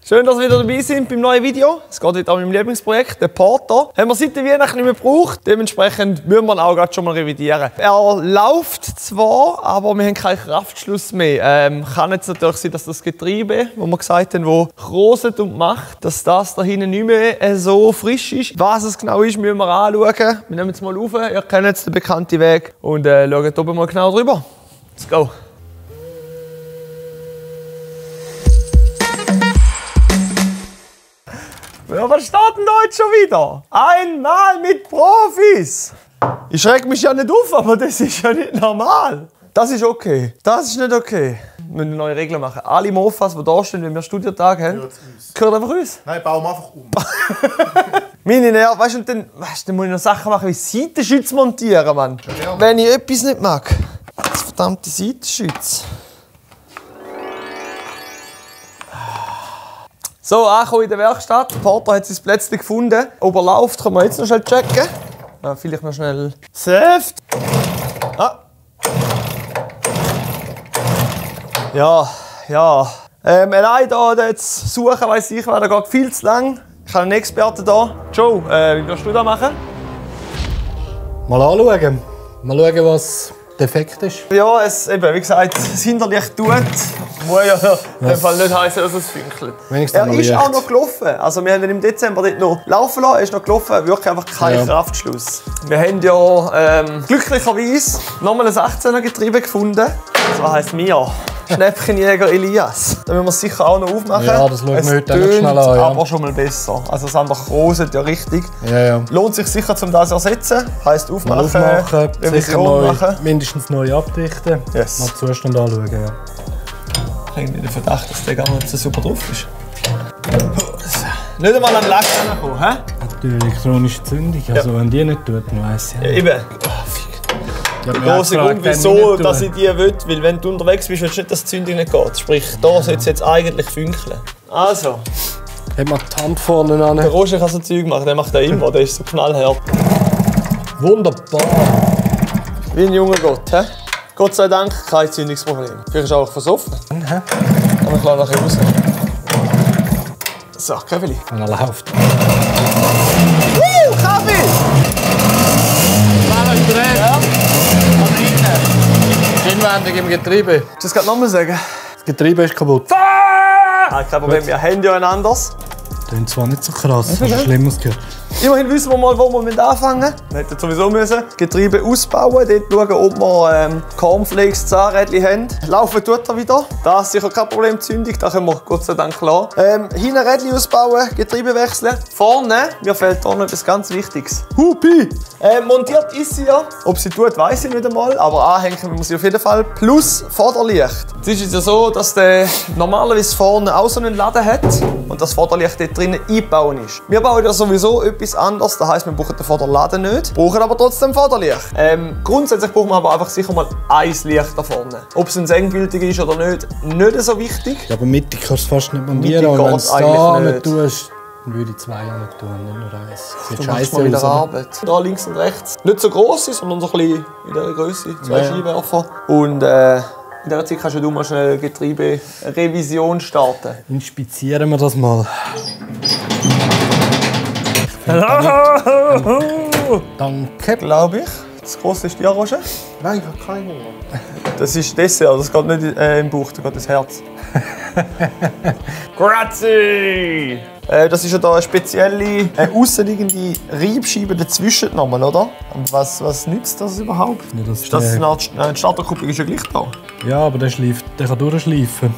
Schön, dass ihr wieder dabei sind beim neuen Video. Es geht heute an meinem Lieblingsprojekt, den Porter. Haben wir seit der Weihnachten nicht mehr gebraucht. Dementsprechend müssen wir ihn auch gerade schon mal revidieren. Er läuft zwar, aber wir haben keinen Kraftschluss mehr. Kann jetzt natürlich sein, dass das Getriebe, wo wir gesagt haben, wo roset und macht, dass das da hinten nicht mehr so frisch ist. Was es genau ist, müssen wir anschauen. Wir nehmen es mal auf. Ihr kennt jetzt den bekannten Weg und schauen oben mal genau drüber. Let's go. Ja, was steht denn da jetzt schon wieder? Einmal mit Profis! Ich schrecke mich ja nicht auf, aber das ist ja nicht normal. Das ist okay. Das ist nicht okay. Wir müssen neue Regeln machen. Alle Mofas, die da stehen, wenn wir Studiotag haben, gehören einfach uns. Nein, bauen wir einfach um. Meine Nerven, weißt du, dann muss ich noch Sachen machen wie Seitenschütze montieren, Mann. Ja. Wenn ich etwas nicht mag. Das verdammte Seitenschütze. So, angekommen in der Werkstatt. Der Porter hat sein Plätzchen gefunden. Ob er läuft, können wir jetzt noch schnell checken. Ja, vielleicht noch schnell Saft. Ah. Ja. Allein hier jetzt suchen, weiss ich, das geht viel zu lang. Ich habe einen Experten hier. Joe, wie wirst du das machen? Mal anschauen. Mal schauen, was defekt ist. Ja, eben, wie gesagt, das Hinterlicht tut. Muss ja in dem Fall nicht heißen, dass es funkelt. Er ist auch noch gelaufen. Also wir haben ihn im Dezember dort noch laufen lassen. Er ist noch gelaufen, wirklich einfach kein Kraftschluss. Wir haben ja glücklicherweise nochmal ein 16er Getriebe gefunden. Das heisst wir. Schnäppchenjäger Elias. Da müssen wir es sicher auch noch aufmachen. Ja, das schauen wir heute noch schnell an. Ja. Aber schon mal besser. Also das andere roset ja richtig. Ja. Lohnt sich sicher, um das zu ersetzen. Heisst aufmachen, sicher neu, mindestens neu abdichten. Yes. Mal den Zustand anschauen. Ja. Ich habe den Verdacht, dass der gar nicht so super drauf ist. Nicht einmal an Lack rankommen, hä? Die elektronische Zündung, also wenn die nicht tut, dann weiss ich. Ja, eben. Der große Grund, wieso dass ich die will, weil wenn du unterwegs bist, willst du nicht, dass die Zündung nicht geht. Sprich, da sollte es jetzt eigentlich funkeln. Also. Hat man die Hand vorne an. Der Roger kann so Zeug machen, der macht das immer, der ist so knallhart. Wunderbar. Wie ein junger Gott, hä? Gott sei Dank kein Zündungsproblem. Vielleicht ist er auch versoffen. Aber ich lasse nachher raus. So, Kaffee. Wenn er läuft. Kaffee! Ja. Inwendig im Getriebe. Willst du das gerade nochmal sagen? Das Getriebe ist kaputt. Nein, kein Problem, wir haben ja ein anderes. Das ist zwar nicht so krass, hast du Schlimmes gehört. Immerhin wissen wir mal, wo wir anfangen müssen. Wir hätten sowieso müssen Getriebe ausbauen, dort schauen, ob wir Cornflakes, Zahnrädchen haben. Laufen tut er wieder. Das ist sicher kein Problem, Zündung, da können wir Gott sei Dank klar. Hinten Rädchen ausbauen, Getriebe wechseln. Vorne, mir fehlt hier noch etwas ganz Wichtiges. Hupi! Montiert ist sie ja. Ob sie tut, weiss ich nicht einmal, aber anhängen wir sie auf jeden Fall. Plus Vorderlicht. Es ist ja so, dass der normalerweise vorne auch so einen Laden hat und das Vorderlicht dort drinnen eingebaut ist. Wir bauen ja sowieso etwas anders, das heisst, wir brauchen den Vorderladen nicht, brauchen aber trotzdem Vorderlicht. Grundsätzlich brauchen wir aber einfach sicher mal ein Licht da vorne. Ob es ein senggültig ist oder nicht so wichtig. Ja, aber mittig kannst du fast nicht montieren, und wenn du es da nicht tust, dann würde ich 2 auch nicht tun, nicht nur 1. Du machst mal wieder Arbeit. Da links und rechts. Nicht so gross ist, sondern so ein bisschen in dieser Größe. 2 Scheinwerfer. Und in dieser Zeit kannst du mal schnell eine Getriebe-Revision starten. Inspizieren wir das mal. Danke. Glaube ich. Das grosse ist dir, Roger? Nein, ich habe keinen Hunger. Das ist Dessert, das geht nicht im Bauch, da geht ins Herz. Grazie! Das ist ja da eine spezielle aussenliegende Reibscheibe dazwischen genommen, oder? Und was nützt das überhaupt? Ja, ist das eine Art Starterkupplung ist ja gleich da? Ja, aber der kann durchschleifen.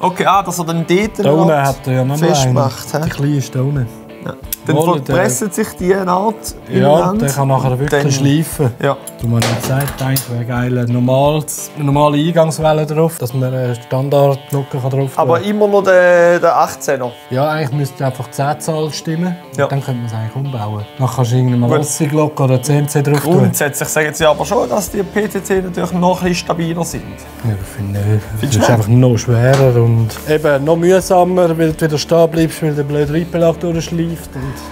Okay, dass er dann dort da unten hat er ja noch festgemacht. Die kleine ist da unten. Ja. Dann verpressen sich die Art ja, der kann nachher wirklich schleifen. Ja. Du hast mir gesagt, eigentlich wäre geil eine normale Eingangswelle drauf, dass man einen Standardknocken drauf tun kann. Aber immer noch der 18er? Ja, eigentlich müsste einfach die 10-Zahl stimmen. Ja. Dann könnte man es eigentlich umbauen. Dann kannst du irgendeine Rossi-Glocke oder CNC drauf tun. Grundsätzlich sagen sie aber schon, dass die PTC natürlich noch ein bisschen stabiler sind. Ja, ich finde nicht. Das ist einfach noch schwerer und eben noch mühsamer, weil du wieder stehen bleibst, weil der blöde Reitbelag durchschleift.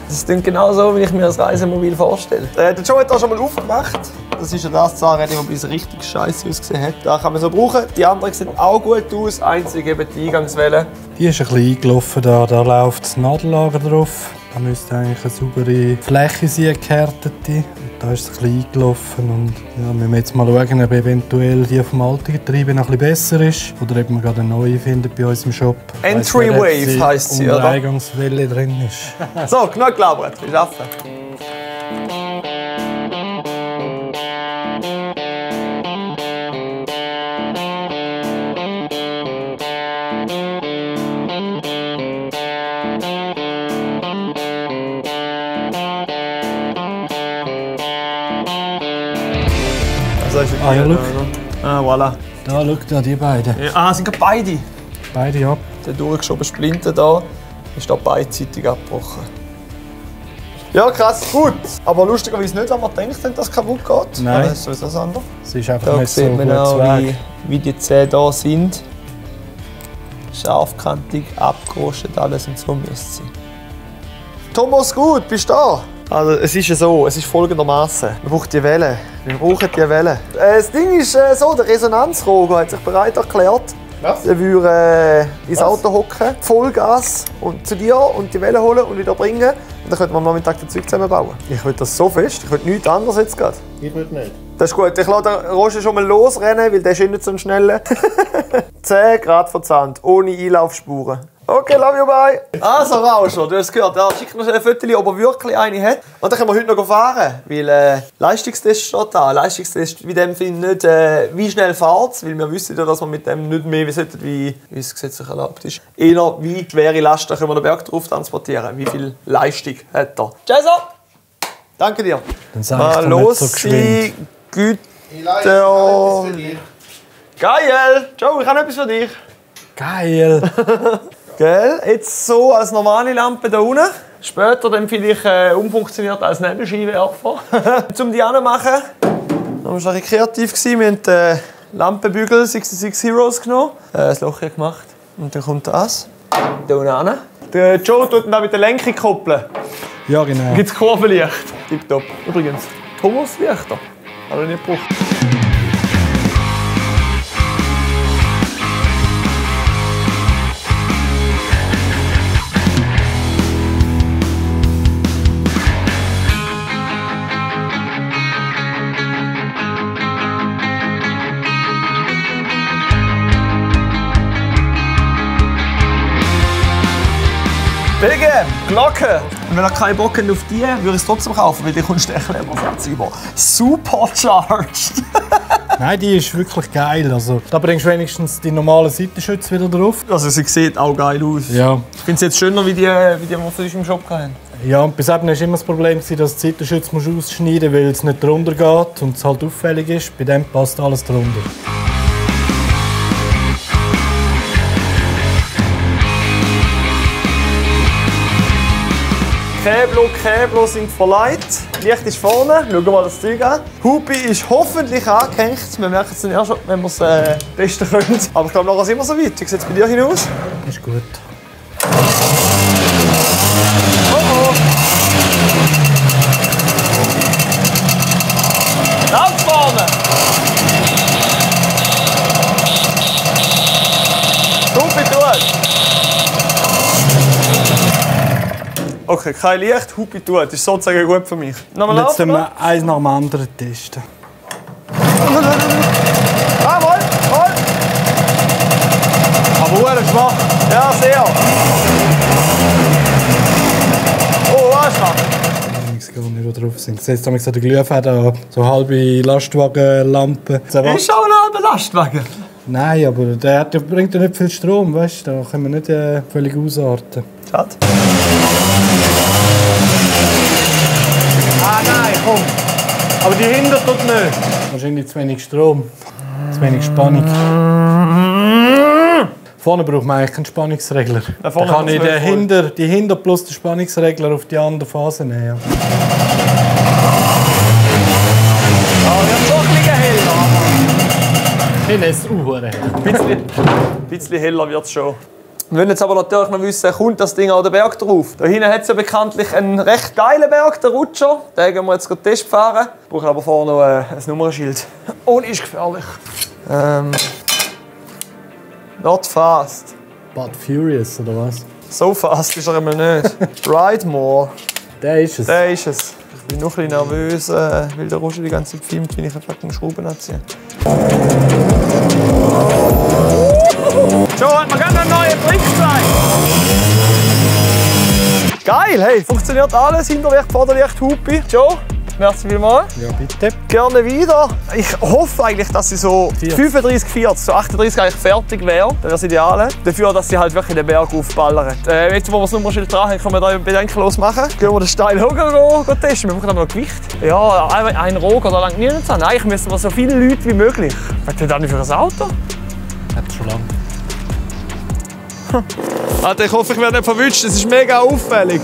Das klingt genau so, wie ich mir das Reisemobil vorstelle. Der Joe hat das schon mal aufgemacht. Das ist ja das Zahnrädchen, das bis richtig scheiße ausgesehen hat. Da kann man so brauchen. Die anderen sehen auch gut aus, einzig eben die Eingangswelle. Die ist ein bisschen eingelaufen, da läuft das Nadellager drauf. Da müsste eigentlich eine saubere Fläche sein, eine gehärtete. Und da ist es ein bisschen eingelaufen. Und ja, wir müssen jetzt mal schauen, ob eventuell die vom alten Getriebe noch ein bisschen besser ist. Oder ob man gerade eine neue findet bei uns im Shop. Entry Wave heisst sie, oder? Unter Eingangswelle drin ist. So, genug gelabert. Wir schaffen. Ah, ja, look. Ah, voilà. Da, schau da, die beiden. Ja, ah, sind gerade beide. Beide ab. Der durchgeschoben Splinter da ist da beidseitig abgebrochen. Ja, krass, gut. Aber lustigerweise nicht, wenn man denkt, dass das kaputt geht. Nein. Das ist das andere. Es ist einfach Da nicht so sieht man gut auch, weg. wie die Zähne da sind. Scharfkantig, abgerostet, alles und so müsste es sein. Thomas, gut, bist du da? Also, es ist ja so, es ist folgendermaßen. Man braucht die Welle. Wir brauchen die Welle. Das Ding ist so, der Resonanzroger hat sich bereit erklärt. Was? Er würde ins Auto hocken, Vollgas und zu dir und die Welle holen und wieder bringen. Und dann könnte man am Nachmittag das Zeug zusammenbauen. Ich will das so fest, ich will nichts anderes jetzt gerade. Ich will nicht. Das ist gut, ich lasse den Roger schon mal losrennen, weil der ist nicht so ein schneller. 10 Grad verzahnt, ohne Einlaufspuren. Okay, love you, bye. Also Rauscher, du hast gehört, ja, schick mir ein Foto, ob er wirklich eine hat. Und dann können wir heute noch fahren, weil Leistungstest steht da. Leistungstest in dem Fall nicht, wie schnell fährt es, weil wir wissen ja, dass wir mit dem nicht mehr sollten, wie es gesetzlich erlaubt ist. Eher, wie schwere Lasten können wir den Berg drauf transportieren, wie viel Leistung hat er. Jason, danke dir. Dann sag ich los, nicht so geschwind. Güte. Ich leiste alles für dich. Geil! Joe, ich habe etwas für dich. Geil! Gell? Jetzt so als normale Lampe da unten. Später dann vielleicht umfunktioniert als Nebelscheinwerfer. Um die anzumachen, wir waren ein bisschen kreativ. Wir haben den Lampenbügel 66 Heroes genommen, ein Loch hier gemacht und dann kommt das. Da unten an. Der Joe tut ihn da mit der Lenkung koppeln. Ja, genau. Dann gibt es Kurvenlicht. Tipptopp. Übrigens, Thomas Lichter. Habe ich nicht gebraucht. Wegen Glocke. Und wenn ihr keinen Bock habt auf die, würde ich es trotzdem kaufen, weil die kommst du echt Klebersatz über. Supercharged. Nein, die ist wirklich geil. Also, da bringst du wenigstens die normalen Seitenschütze wieder drauf. Also sie sieht auch geil aus. Ja. Ich finde es jetzt schöner, wie die wir für uns im Shop hatten. Ja, und bis eben war immer das Problem, dass du die Seitenschütze ausschneiden musst, weil es nicht drunter geht und es halt auffällig ist. Bei dem passt alles drunter. Käblo sind verleiht. Licht ist vorne. Schauen wir mal das Zeug an. Hupi ist hoffentlich angehängt. Wir merken es dann erst, wenn wir es testen können. Aber ich glaube, nachher sind wir so weit. Wie sieht es bei dir hinaus? Ist gut. Oh. Ganz vorne! Hupi tut! Okay, kein Licht, Hupi tut. Das ist sozusagen gut für mich. Und jetzt müssen wir eins nach dem anderen testen. Ah, mal! Aber schwach. Ja, sehr. Oh, schwach. Ich weiß gar nicht, wo drauf sind. Jetzt haben wir so die Glühfäden, so halbe Lastwagenlampe. Ist auch ein halber Lastwagen. Nein, aber der bringt ja nicht viel Strom, weißt du? Da können wir nicht völlig ausarten. Schade. Ah nein, komm. Aber die hinter tut nicht. Wahrscheinlich zu wenig Strom, zu wenig Spannung. Vorne braucht man eigentlich keinen Spannungsregler. Da kann ich die hinter plus den Spannungsregler auf die andere Phase nehmen. Ja. Ah, wird schon ein bisschen heller. Ich nehme es hell. Ein bisschen heller wird es schon. Wir wollen jetzt aber natürlich noch wissen, kommt das Ding an den Berg drauf? Da hinten hat es ja bekanntlich einen recht geilen Berg, den Rutscher. Den gehen wir jetzt gerade testfahren. Wir brauchen aber vorher noch ein Nummernschild. Ohne ist gefährlich. Not fast. But Furious, oder was? So fast ist er einmal nicht. Ride more. Der ist es. Der ist es. Ich bin noch ein bisschen nervös, weil der Roger die ganze Zeit filmt, wenn ich einfach eine Schraube anziehe. Joe hat mir gerne einen neuen Trick gezeigt. Geil, hey, funktioniert alles. Hinterlicht, Vorderlicht, Hupi. Joe, merci vielmals. Ja, bitte. Gerne wieder. Ich hoffe eigentlich, dass sie so 35, 40, so 38 eigentlich fertig wäre. Das wäre das Ideale. Dafür, dass sie halt wirklich den Berg aufballern. Jetzt, wo wir das Nummernschild dran haben, können wir da bedenkenlos machen. Gehen wir den Steil hoch testen. Wir brauchen aber noch Gewicht. Ja, ein Roger, da langt nichts an. Eigentlich müssen wir so viele Leute wie möglich. Was ist das nicht für ein Auto? Hat schon lange. Alter, ich hoffe, ich werde nicht verwünscht. Das ist mega auffällig.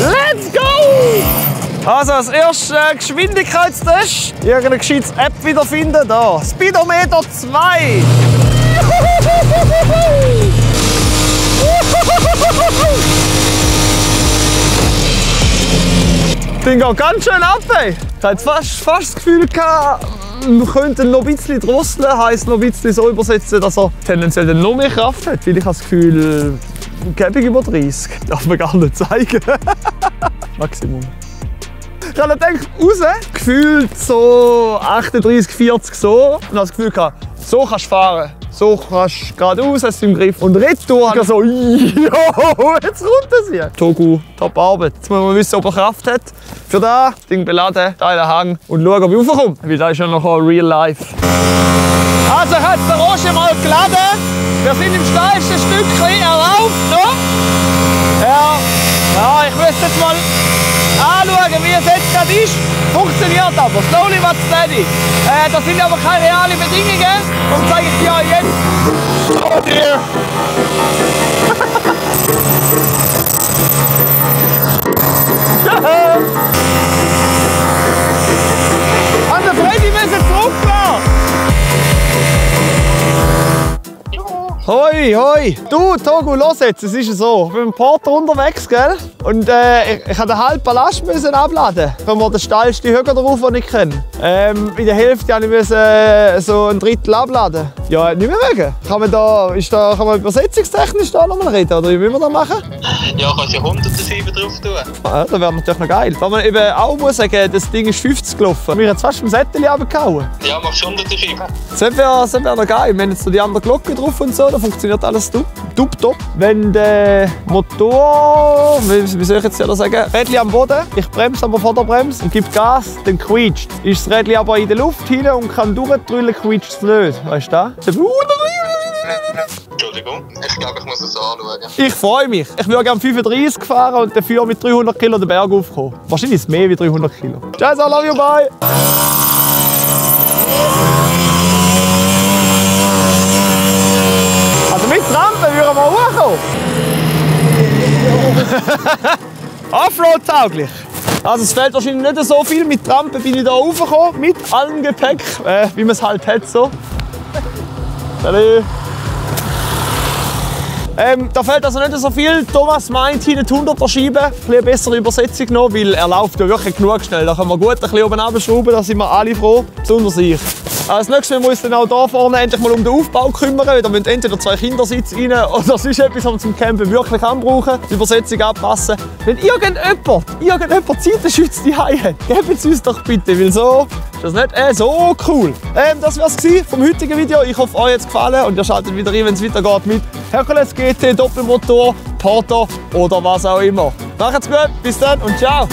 Let's go! Also, als erstes Geschwindigkeitstest. Irgendeine gescheites App wiederfinden. Da. Speedometer 2. Das Ding geht ganz schön ab, ey. Ich hatte fast das Gefühl, wir könnten noch ein bisschen drosseln, heisst noch ein bisschen so übersetzen, dass er tendenziell dann noch mehr Kraft hat. Weil ich habe das Gefühl, gäbe ich über 30. Darf man gar nicht zeigen. Maximum. Ich habe gedacht, raus, gefühlt so 38, 40 so. Und habe das Gefühl gehabt, so kannst du fahren. So kannst du geradeaus, hast du im Griff. Und retour habe ich so, jo, jetzt kommt das hier. Togu, top Arbeit. Jetzt muss man wissen, ob er Kraft hat. Für das Ding beladen, Teile hängen und schauen, ob ich raufkomme. Weil das ist ja noch real life. Also hat der Roger mal geladen. Wir sind im steilsten Stückchen erlaubt. No? Ja, ich müsste jetzt mal anschauen, wie es jetzt gerade ist. Funktioniert aber, slowly but steady. Das sind aber keine realen Bedingungen. Und zeige ich dir jetzt. Oh dear. An der Freddy müssen zurückfahren. Hoi, hoi! Du, Togu, los jetzt, es ist so. Ich bin mit dem Porter unterwegs, gell? Und ich habe den halben Ballast müssen abladen. Können wir den steilsten Höhe drauf, den ich kenne. In der Hälfte musste ich so ein Drittel abladen. Ja, nicht mehr wegen. Kann man übersetzungstechnisch da nochmal reden, oder wie will man das machen? Ja, kannst du 107 drauf tun. Ja, das wäre natürlich noch geil. Was man eben auch muss sagen, das Ding ist 50 gelaufen. Wir haben jetzt fast im Sättel runtergehauen. Ja, machst du 107. Das wäre noch geil. Wir haben jetzt so die andere Glocke drauf und so, da funktioniert alles top. Wenn der Motor, wie soll ich jetzt sagen, Rädchen am Boden, ich bremse aber Vorderbremse und gebe Gas, dann quietscht es. Ist das Rädchen aber in der Luft hinein und kann durchdrüllen, quietscht es nicht. Weißt du das? Entschuldigung, ich glaube, ich muss es anschauen. Ich freue mich. Ich würde gerne 35 fahren und dafür mit 300 Kilo den Berg aufkommen. Wahrscheinlich ist es mehr wie 300 Kilo. Tschüss, I love you, bye! Also mit Rampen würden wir hochkommen. Offroad-tauglich. Also es fehlt wahrscheinlich nicht so viel. Mit Rampen bin ich hier raufgekommen, mit allem Gepäck, wie man es halt hat. So. Salut. Da fehlt also nicht so viel. Thomas meint, hinten die 100er Scheibe. Ein bisschen bessere Übersetzung noch, weil er läuft ja wirklich genug schnell. Da können wir gut ein bisschen oben runterschrauben, da sind wir alle froh. Besonders ich. Als nächstes müssen wir uns dann auch hier vorne endlich mal um den Aufbau kümmern. Da müssen entweder 2 Kindersitze rein oder sonst etwas, was wir zum Campen wirklich anbrauchen. Die Übersetzung anpassen. Wenn irgendjemand Zeitenschütze die Hause hat, gebt es uns doch bitte, weil so ist das nicht so cool. Das war es vom heutigen Video. Ich hoffe, euch hat es gefallen und ihr schaltet wieder rein, wenn es weitergeht mit Hercules GT, Doppelmotor, Porter oder was auch immer. Macht's gut, bis dann und ciao!